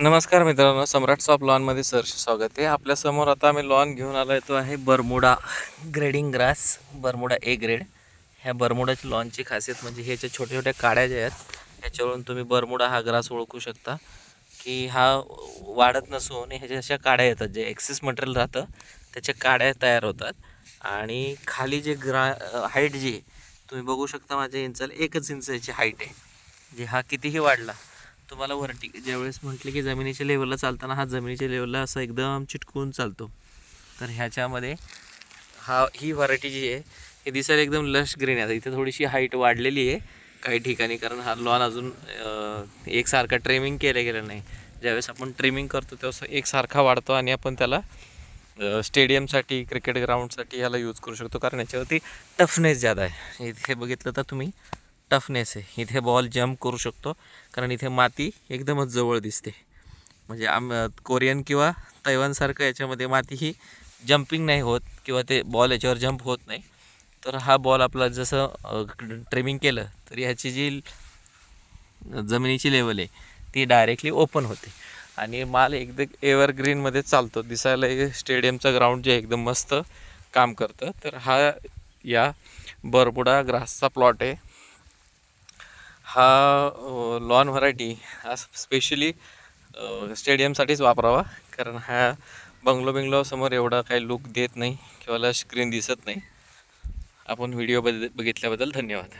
नमस्कार मित्रांनो, सम्राट शॉप लॉनमध्ये सहर्ष स्वागत आहे. आपल्यासमोर आता आम्ही लॉन घेऊन आलो आहे, तो आहे Bermuda grading grass, Bermuda A grade. ह्या बरमुडाची लॉनची खासियत म्हणजे ह्याच्या छोट्या छोट्या काड्या ज्या आहेत ह्याच्यावरून तुम्ही बरमुडा हा ग्रास ओळखू शकता की हा वाढत नसून ह्याच्या अशा काड्या येतात, जे एक्सेस मटेरियल राहतं त्याच्या काड्या तयार होतात. आणि खाली जे हाईट जी तुम्ही बघू शकता, माझ्या इंचाला 1 इंच याची हाईट आहे. जे हा कितीही वाढला तुम्हाला वरती ज्यावेळेस म्हटले की जमिनीच्या लेवलला चालताना हा जमिनीच्या लेवलला असा एकदम चिटकून चालतो. तर ह्याच्यामध्ये ही व्हरायटी जी आहे ही दिसायला एकदम लश ग्रीन आहे. इथे थोडीशी हाईट वाढलेली आहे काही ठिकाणी, कारण हा लॉन अजून एकसारखा ट्रिमिंग केलं गेलं नाही. ज्यावेळेस आपण ट्रिमिंग करतो तेव्हा एकसारखा वाढतो आणि आपण त्याला स्टेडियमसाठी, क्रिकेट ग्राउंडसाठी ह्याला यूज करू शकतो, कारण याच्यावरती टफनेस जादा आहे. इथे बघितलं तर तुम्ही टफनेस आहे, इथे बॉल जम्प करू शकतो कारण इथे माती एकदमच जवळ दिसते. म्हणजे कोरियन किंवा तैवानसारखं याच्यामध्ये माती ही जम्पिंग नाही होत किंवा ते बॉल याच्यावर जम्प होत नाही. तर हा बॉल आपला जसं ट्रिमिंग केलं तर ह्याची जी जमिनीची लेवल आहे ती डायरेक्टली ओपन होते आणि माल एकदम एव्हरग्रीनमध्ये चालतो. दिसायला स्टेडियमचं ग्राउंड जे एकदम मस्त काम करतं. तर हा या बरमुडा ग्रासचा प्लॉट आहे. हा लॉन व्हरायटी हा स्पेशली स्टेडियमसाठीच वापरावा, कारण हा बंगलो समोर एवढा काही लुक देत नाही किंवा स्क्रीन दिसत नाही. आपण व्हिडिओ बघितल्याबद्दल धन्यवाद.